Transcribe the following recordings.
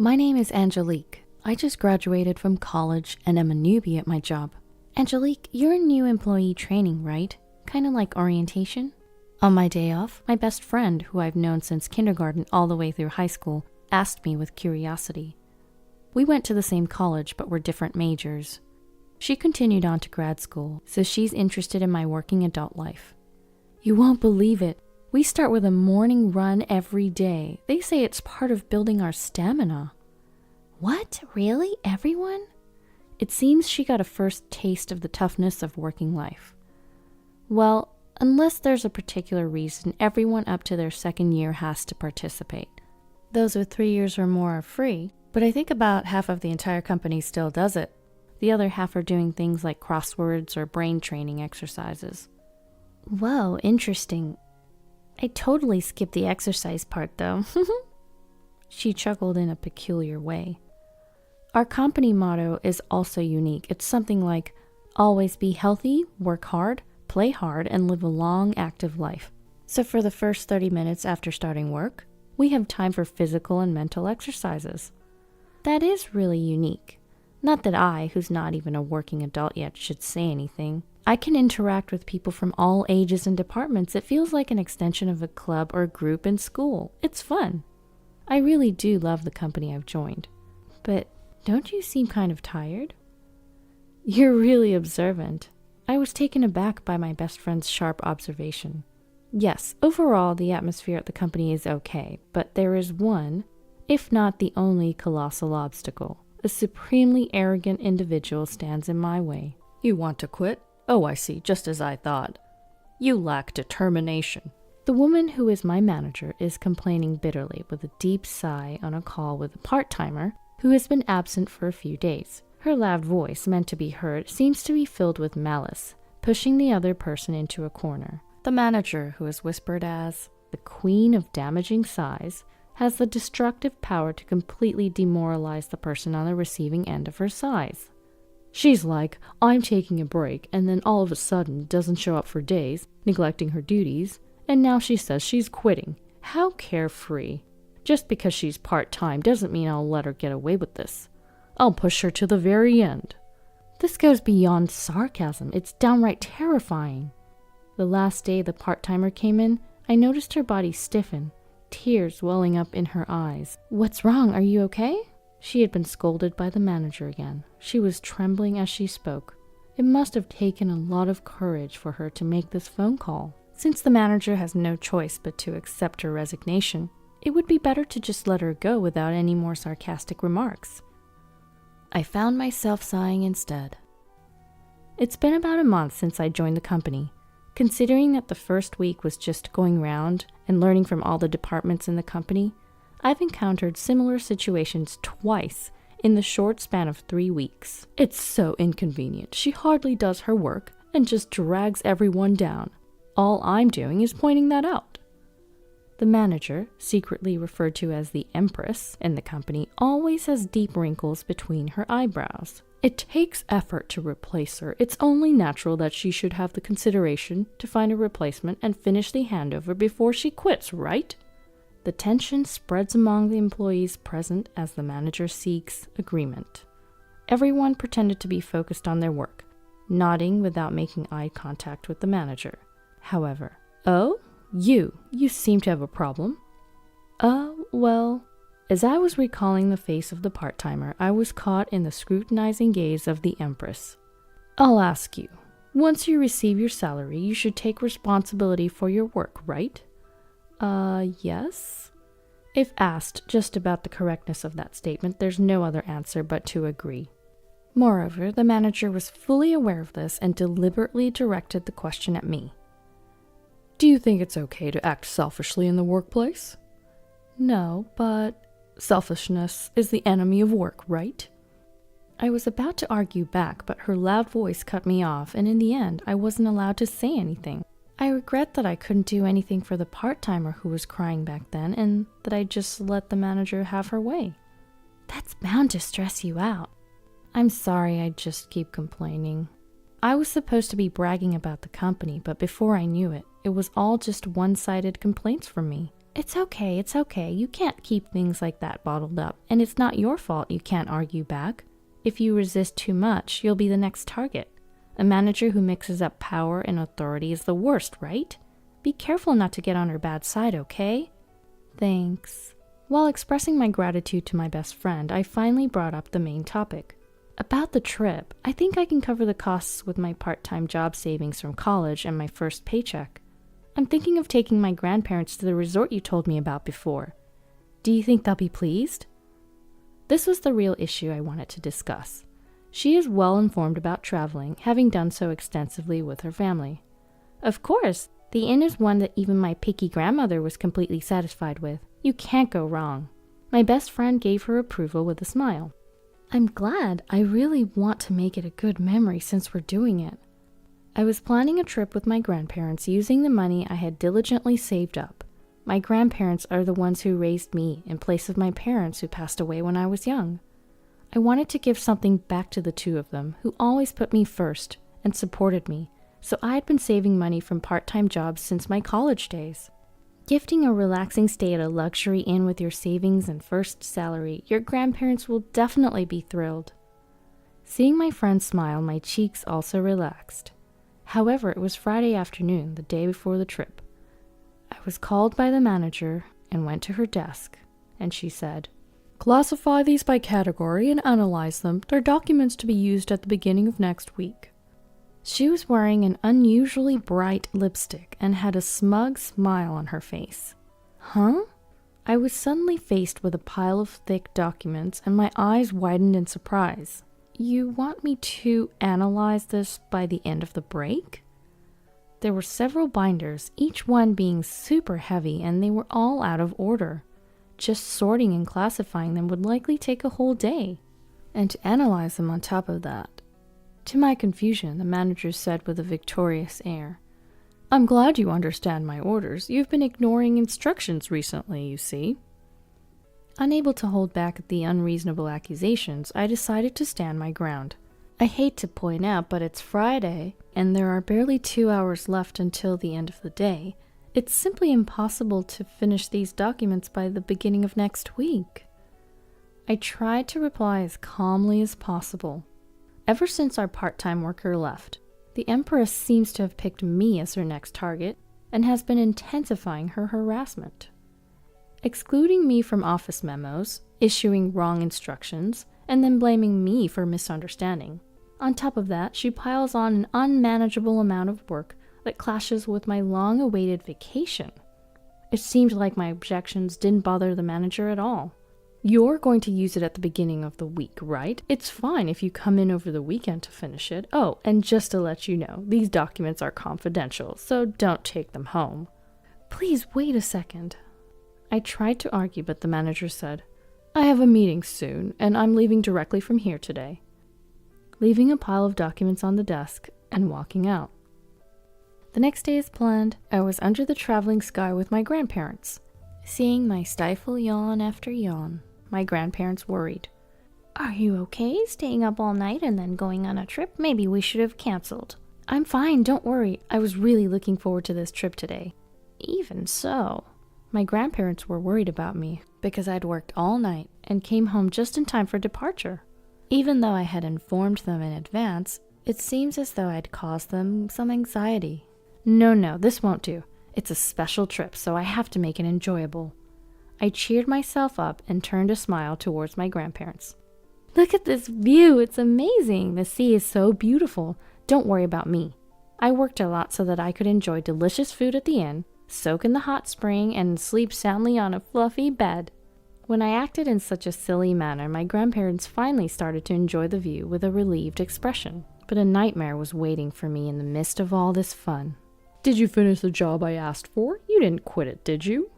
My name is Angelique. I just graduated from college and am a newbie at my job. Angelique, you're a new employee training, right? Kind of like orientation? On my day off, my best friend, who I've known since kindergarten all the way through high school, asked me with curiosity. We went to the same college, but were different majors. She continued on to grad school, so she's interested in my working adult life. You won't believe it. We start with a morning run every day. They say it's part of building our stamina. What? Really? Everyone? It seems she got a first taste of the toughness of working life. Well, unless there's a particular reason, everyone up to their second year has to participate. Those with 3 years or more are free, but I think about half of the entire company still does it. The other half are doing things like crosswords or brain training exercises. Whoa, interesting. I totally skipped the exercise part though. She chuckled in a peculiar way. Our company motto is also unique. It's something like, always be healthy, work hard, play hard, and live a long, active life. So for the first 30 minutes after starting work, we have time for physical and mental exercises. That is really unique. Not that I, who's not even a working adult yet, should say anything. I can interact with people from all ages and departments. It feels like an extension of a club or group in school. It's fun. I really do love the company I've joined. But don't you seem kind of tired? You're really observant. I was taken aback by my best friend's sharp observation. Yes, overall, the atmosphere at the company is okay, but there is one, if not the only colossal obstacle. A supremely arrogant individual stands in my way. You want to quit? Oh, I see, just as I thought. You lack determination. The woman who is my manager is complaining bitterly with a deep sigh on a call with a part-timer who has been absent for a few days. Her loud voice, meant to be heard, seems to be filled with malice, pushing the other person into a corner. The manager, who is whispered as the queen of damaging sighs, has the destructive power to completely demoralize the person on the receiving end of her sighs. She's like, I'm taking a break, and then all of a sudden doesn't show up for days, neglecting her duties, and now she says she's quitting. How carefree. Just because she's part-time doesn't mean I'll let her get away with this. I'll push her to the very end. This goes beyond sarcasm. It's downright terrifying. The last day the part-timer came in, I noticed her body stiffen, tears welling up in her eyes. What's wrong? Are you okay? She had been scolded by the manager again. She was trembling as she spoke. It must have taken a lot of courage for her to make this phone call. Since the manager has no choice but to accept her resignation, it would be better to just let her go without any more sarcastic remarks. I found myself sighing instead. It's been about a month since I joined the company. Considering that the first week was just going round and learning from all the departments in the company, I've encountered similar situations twice in the short span of 3 weeks. It's so inconvenient. She hardly does her work and just drags everyone down. All I'm doing is pointing that out. The manager, secretly referred to as the Empress in the company, always has deep wrinkles between her eyebrows. It takes effort to replace her. It's only natural that she should have the consideration to find a replacement and finish the handover before she quits, right? The tension spreads among the employees present as the manager seeks agreement. Everyone pretended to be focused on their work, nodding without making eye contact with the manager. However, oh, you seem to have a problem. Well, as I was recalling the face of the part-timer, I was caught in the scrutinizing gaze of the Empress. I'll ask you, once you receive your salary, you should take responsibility for your work, right? Yes? If asked just about the correctness of that statement, there's no other answer but to agree. Moreover, the manager was fully aware of this and deliberately directed the question at me. Do you think it's okay to act selfishly in the workplace? No, but selfishness is the enemy of work, right? I was about to argue back, but her loud voice cut me off, and in the end, I wasn't allowed to say anything. I regret that I couldn't do anything for the part-timer who was crying back then, and that I just let the manager have her way. That's bound to stress you out. I'm sorry, I just keep complaining. I was supposed to be bragging about the company, but before I knew it, it was all just one-sided complaints from me. It's okay. You can't keep things like that bottled up, and it's not your fault you can't argue back. If you resist too much, you'll be the next target. A manager who mixes up power and authority is the worst, right? Be careful not to get on her bad side, okay? Thanks. While expressing my gratitude to my best friend, I finally brought up the main topic. About the trip, I think I can cover the costs with my part-time job savings from college and my first paycheck. I'm thinking of taking my grandparents to the resort you told me about before. Do you think they'll be pleased? This was the real issue I wanted to discuss. She is well informed about traveling, having done so extensively with her family. Of course, the inn is one that even my picky grandmother was completely satisfied with. You can't go wrong. My best friend gave her approval with a smile. I'm glad. I really want to make it a good memory since we're doing it. I was planning a trip with my grandparents using the money I had diligently saved up. My grandparents are the ones who raised me in place of my parents who passed away when I was young. I wanted to give something back to the two of them who always put me first and supported me, so I had been saving money from part-time jobs since my college days. Gifting a relaxing stay at a luxury inn with your savings and first salary, your grandparents will definitely be thrilled. Seeing my friend smile, my cheeks also relaxed. However, it was Friday afternoon, the day before the trip. I was called by the manager and went to her desk, and she said, "Classify these by category and analyze them. They're documents to be used at the beginning of next week." She was wearing an unusually bright lipstick and had a smug smile on her face. Huh? I was suddenly faced with a pile of thick documents and my eyes widened in surprise. You want me to analyze this by the end of the break? There were several binders, each one being super heavy, and they were all out of order. Just sorting and classifying them would likely take a whole day. And to analyze them on top of that. To my confusion, the manager said with a victorious air, "I'm glad you understand my orders. You've been ignoring instructions recently, you see." Unable to hold back the unreasonable accusations, I decided to stand my ground. I hate to point out, but it's Friday, and there are barely 2 hours left until the end of the day. It's simply impossible to finish these documents by the beginning of next week. I tried to reply as calmly as possible. Ever since our part-time worker left, the Empress seems to have picked me as her next target and has been intensifying her harassment. Excluding me from office memos, issuing wrong instructions, and then blaming me for misunderstanding. On top of that, she piles on an unmanageable amount of work that clashes with my long-awaited vacation. It seemed like my objections didn't bother the manager at all. "You're going to use it at the beginning of the week, right? It's fine if you come in over the weekend to finish it. Oh, and just to let you know, these documents are confidential, so don't take them home." Please wait a second. I tried to argue, but the manager said, "I have a meeting soon, and I'm leaving directly from here today." Leaving a pile of documents on the desk and walking out. The next day as planned, I was under the traveling sky with my grandparents. Seeing my stifle yawn after yawn, my grandparents worried. "Are you okay, staying up all night and then going on a trip? Maybe we should have canceled." "I'm fine, don't worry. I was really looking forward to this trip today." Even so, my grandparents were worried about me because I'd worked all night and came home just in time for departure. Even though I had informed them in advance, it seems as though I'd caused them some anxiety. No, this won't do. It's a special trip, so I have to make it enjoyable. I cheered myself up and turned a smile towards my grandparents. "Look at this view, it's amazing. The sea is so beautiful. Don't worry about me. I worked a lot so that I could enjoy delicious food at the inn, soak in the hot spring, and sleep soundly on a fluffy bed." When I acted in such a silly manner, my grandparents finally started to enjoy the view with a relieved expression. But a nightmare was waiting for me in the midst of all this fun. "Did you finish the job I asked for? You didn't quit it, did you?"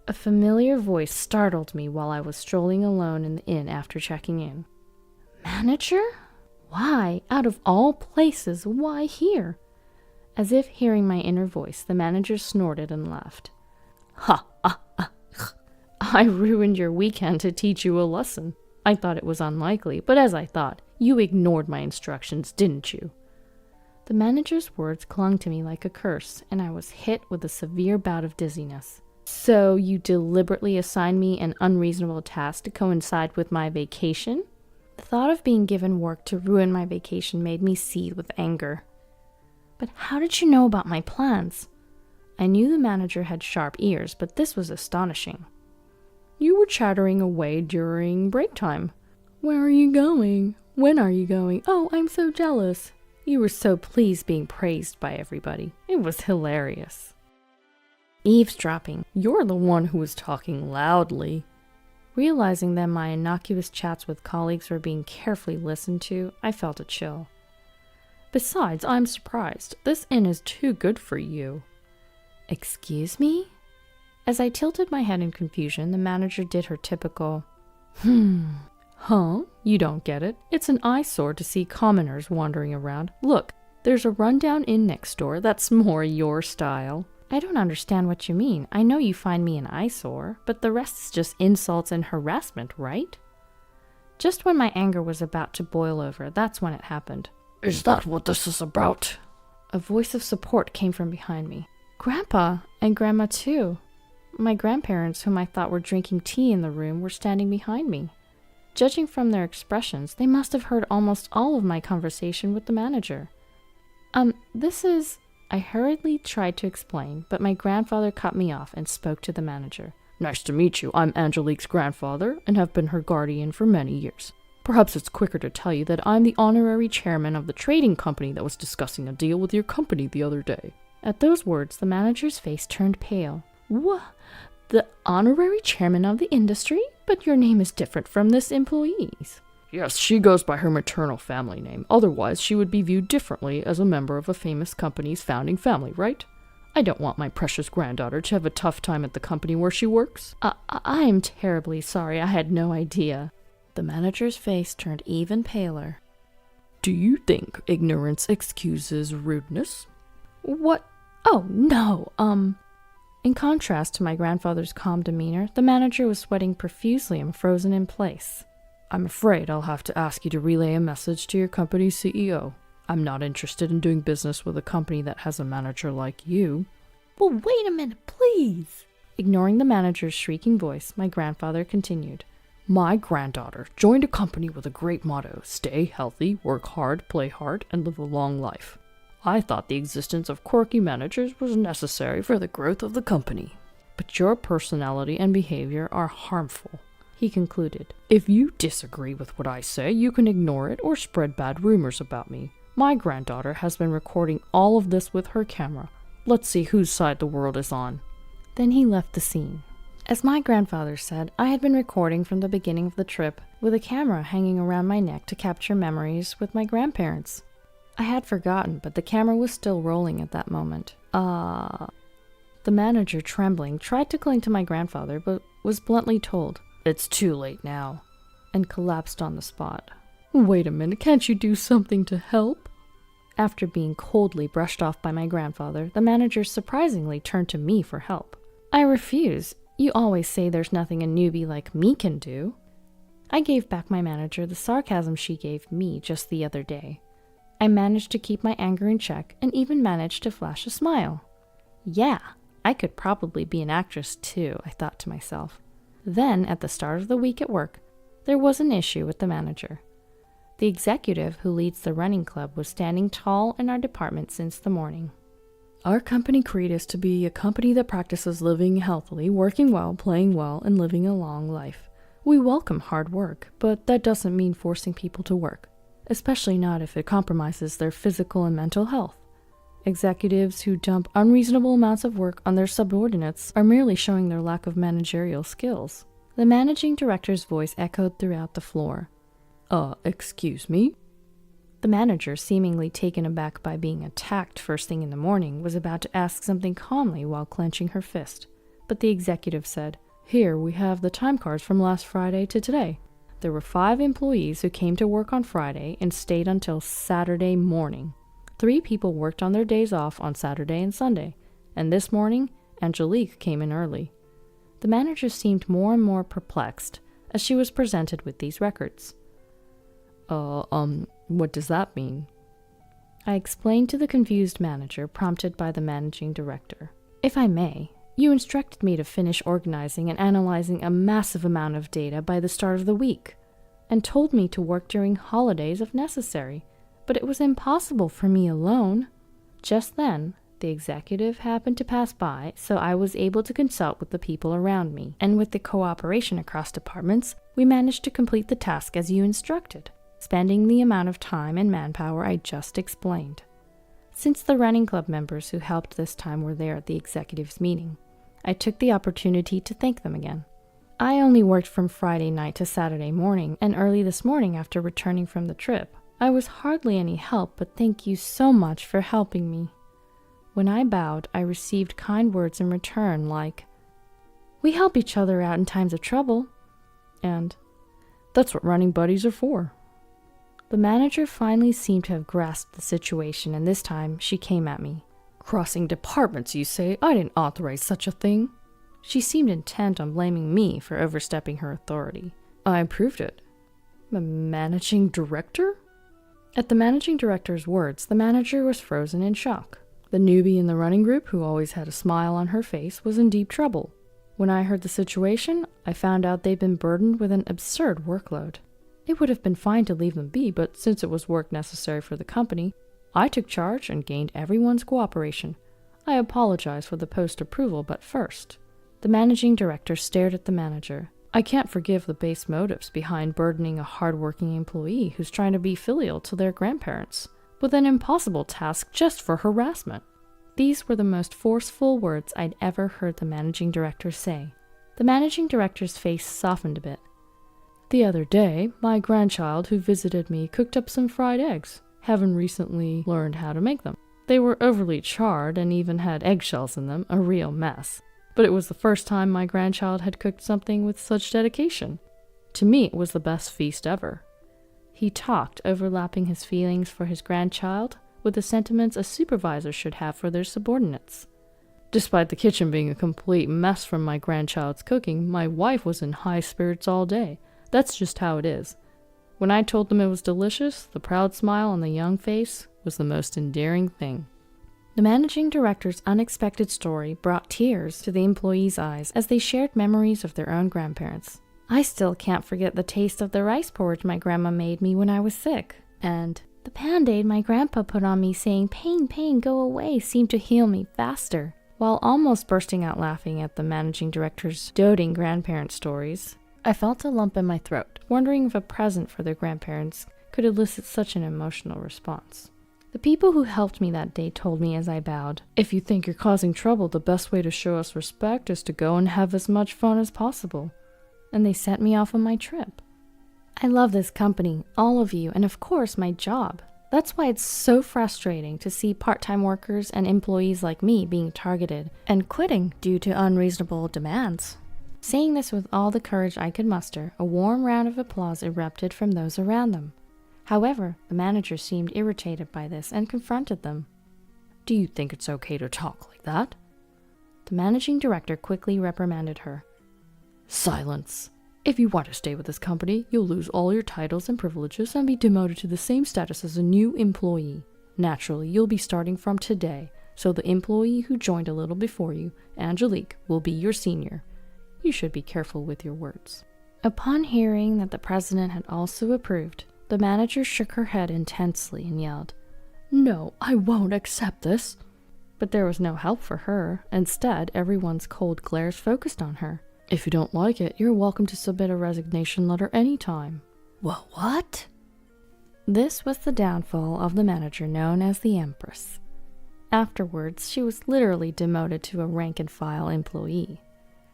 A familiar voice startled me while I was strolling alone in the inn after checking in. "Manager? Why, out of all places, why here?" As if hearing my inner voice, the manager snorted and laughed. "Ha, ha, ha. I ruined your weekend to teach you a lesson. I thought it was unlikely, but as I thought, you ignored my instructions, didn't you?" The manager's words clung to me like a curse, and I was hit with a severe bout of dizziness. So you deliberately assigned me an unreasonable task to coincide with my vacation? The thought of being given work to ruin my vacation made me seethe with anger. But how did you know about my plans? I knew the manager had sharp ears, but this was astonishing. You were chattering away during break time. Where are you going? When are you going? Oh, I'm so jealous. You were so pleased being praised by everybody. It was hilarious. Eavesdropping. You're the one who was talking loudly. Realizing that my innocuous chats with colleagues were being carefully listened to, I felt a chill. Besides, I'm surprised. This inn is too good for you. Excuse me? As I tilted my head in confusion, the manager did her typical, Huh? You don't get it? It's an eyesore to see commoners wandering around. Look, there's a rundown inn next door that's more your style. I don't understand what you mean. I know you find me an eyesore, but the rest is just insults and harassment, right? Just when my anger was about to boil over, that's when it happened. Is that what this is about? A voice of support came from behind me. Grandpa, and Grandma too. My grandparents, whom I thought were drinking tea in the room, were standing behind me. Judging from their expressions, they must have heard almost all of my conversation with the manager. This is... I hurriedly tried to explain, but my grandfather cut me off and spoke to the manager. Nice to meet you. I'm Angelique's grandfather and have been her guardian for many years. Perhaps it's quicker to tell you that I'm the honorary chairman of the trading company that was discussing a deal with your company the other day. At those words, the manager's face turned pale. What? The honorary chairman of the industry? But your name is different from this employee's. Yes, she goes by her maternal family name. Otherwise, she would be viewed differently as a member of a famous company's founding family, right? I don't want my precious granddaughter to have a tough time at the company where she works. I am terribly sorry. I had no idea. The manager's face turned even paler. Do you think ignorance excuses rudeness? What? Oh, no, In contrast to my grandfather's calm demeanor, the manager was sweating profusely and frozen in place. I'm afraid I'll have to ask you to relay a message to your company's CEO. I'm not interested in doing business with a company that has a manager like you. Well, wait a minute, please. Ignoring the manager's shrieking voice, my grandfather continued. My granddaughter joined a company with a great motto, stay healthy, work hard, play hard, and live a long life. I thought the existence of quirky managers was necessary for the growth of the company. But your personality and behavior are harmful, he concluded. If you disagree with what I say, you can ignore it or spread bad rumors about me. My granddaughter has been recording all of this with her camera. Let's see whose side the world is on. Then he left the scene. As my grandfather said, I had been recording from the beginning of the trip, with a camera hanging around my neck to capture memories with my grandparents. I had forgotten, but the camera was still rolling at that moment. The manager, trembling, tried to cling to my grandfather, but was bluntly told, It's too late now, and collapsed on the spot. Wait a minute, can't you do something to help? After being coldly brushed off by my grandfather, the manager surprisingly turned to me for help. I refuse. You always say there's nothing a newbie like me can do. I gave back my manager the sarcasm she gave me just the other day. I managed to keep my anger in check and even managed to flash a smile. Yeah, I could probably be an actress too, I thought to myself. Then, at the start of the week at work, there was an issue with the manager. The executive who leads the running club was standing tall in our department since the morning. Our company creed is to be a company that practices living healthily, working well, playing well, and living a long life. We welcome hard work, but that doesn't mean forcing people to work, especially not if it compromises their physical and mental health. Executives who dump unreasonable amounts of work on their subordinates are merely showing their lack of managerial skills. The managing director's voice echoed throughout the floor. Excuse me? The manager, seemingly taken aback by being attacked first thing in the morning, was about to ask something calmly while clenching her fist. But the executive said, Here, we have the time cards from last Friday to today. There were 5 employees who came to work on Friday and stayed until Saturday morning. 3 people worked on their days off on Saturday and Sunday, and this morning, Angelique came in early. The manager seemed more and more perplexed as she was presented with these records. What does that mean? I explained to the confused manager, prompted by the managing director. If I may, You instructed me to finish organizing and analyzing a massive amount of data by the start of the week, and told me to work during holidays if necessary, but it was impossible for me alone. Just then, the executive happened to pass by, so I was able to consult with the people around me, and with the cooperation across departments, we managed to complete the task as you instructed, spending the amount of time and manpower I just explained. Since the running club members who helped this time were there at the executive's meeting, I took the opportunity to thank them again. I only worked from Friday night to Saturday morning, and early this morning after returning from the trip. I was hardly any help, but thank you so much for helping me. When I bowed, I received kind words in return like, "We help each other out in times of trouble," and "That's what running buddies are for." The manager finally seemed to have grasped the situation, and this time she came at me. "Crossing departments, you say? I didn't authorize such a thing." She seemed intent on blaming me for overstepping her authority. "I approved it." "Managing director?" At the managing director's words, the manager was frozen in shock. The newbie in the running group, who always had a smile on her face, was in deep trouble. When I heard the situation, I found out they'd been burdened with an absurd workload. It would have been fine to leave them be, but since it was work necessary for the company, I took charge and gained everyone's cooperation. I apologized for the post-approval, but first. The managing director stared at the manager. I can't forgive the base motives behind burdening a hard-working employee who's trying to be filial to their grandparents with an impossible task just for harassment. These were the most forceful words I'd ever heard the managing director say. The managing director's face softened a bit. "The other day, my grandchild who visited me cooked up some fried eggs. Haven't recently learned how to make them. They were overly charred and even had eggshells in them, a real mess. But it was the first time my grandchild had cooked something with such dedication. To me, it was the best feast ever." He talked, overlapping his feelings for his grandchild with the sentiments a supervisor should have for their subordinates. "Despite the kitchen being a complete mess from my grandchild's cooking, my wife was in high spirits all day. That's just how it is. When I told them it was delicious, the proud smile on the young face was the most endearing thing." The managing director's unexpected story brought tears to the employees' eyes as they shared memories of their own grandparents. "I still can't forget the taste of the rice porridge my grandma made me when I was sick," and "the Band-Aid my grandpa put on me saying, 'Pain, pain, go away,' seemed to heal me faster," while almost bursting out laughing at the managing director's doting grandparent stories. I felt a lump in my throat, wondering if a present for their grandparents could elicit such an emotional response. The people who helped me that day told me as I bowed, "If you think you're causing trouble, the best way to show us respect is to go and have as much fun as possible." And they sent me off on my trip. I love this company, all of you, and of course my job. That's why it's so frustrating to see part-time workers and employees like me being targeted and quitting due to unreasonable demands. Saying this with all the courage I could muster, a warm round of applause erupted from those around them. However, the manager seemed irritated by this and confronted them. "Do you think it's okay to talk like that?" The managing director quickly reprimanded her. "Silence. If you want to stay with this company, you'll lose all your titles and privileges and be demoted to the same status as a new employee. Naturally, you'll be starting from today, so the employee who joined a little before you, Angelique, will be your senior. You should be careful with your words." Upon hearing that the president had also approved, the manager shook her head intensely and yelled, "No, I won't accept this." But there was no help for her. Instead, everyone's cold glares focused on her. "If you don't like it, you're welcome to submit a resignation letter anytime." Well, what? This was the downfall of the manager known as the Empress. Afterwards, she was literally demoted to a rank-and-file employee.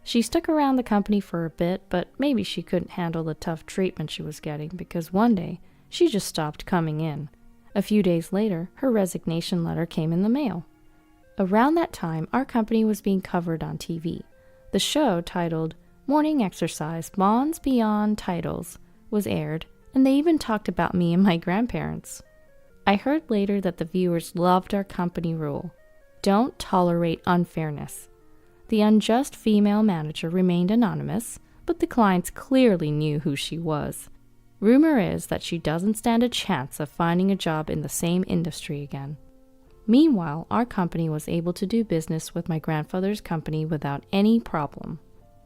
She stuck around the company for a bit, but maybe she couldn't handle the tough treatment she was getting because one day, she just stopped coming in. A few days later, her resignation letter came in the mail. Around that time, our company was being covered on TV. The show, titled Morning Exercise Bonds Beyond Titles, was aired, and they even talked about me and my grandparents. I heard later that the viewers loved our company rule: don't tolerate unfairness. The unjust female manager remained anonymous, but the clients clearly knew who she was. Rumor is that she doesn't stand a chance of finding a job in the same industry again. Meanwhile, our company was able to do business with my grandfather's company without any problem.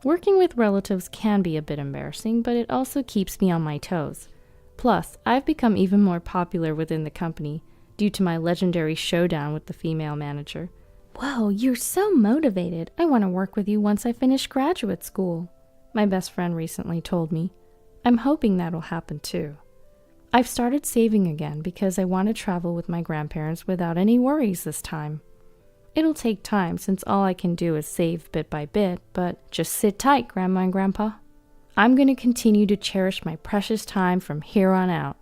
Working with relatives can be a bit embarrassing, but it also keeps me on my toes. Plus, I've become even more popular within the company due to my legendary showdown with the female manager. Whoa, you're so motivated. I want to work with you once I finish graduate school, my best friend recently told me. I'm hoping that'll happen too. I've started saving again because I want to travel with my grandparents without any worries this time. It'll take time since all I can do is save bit by bit, but just sit tight, Grandma and Grandpa. I'm going to continue to cherish my precious time from here on out.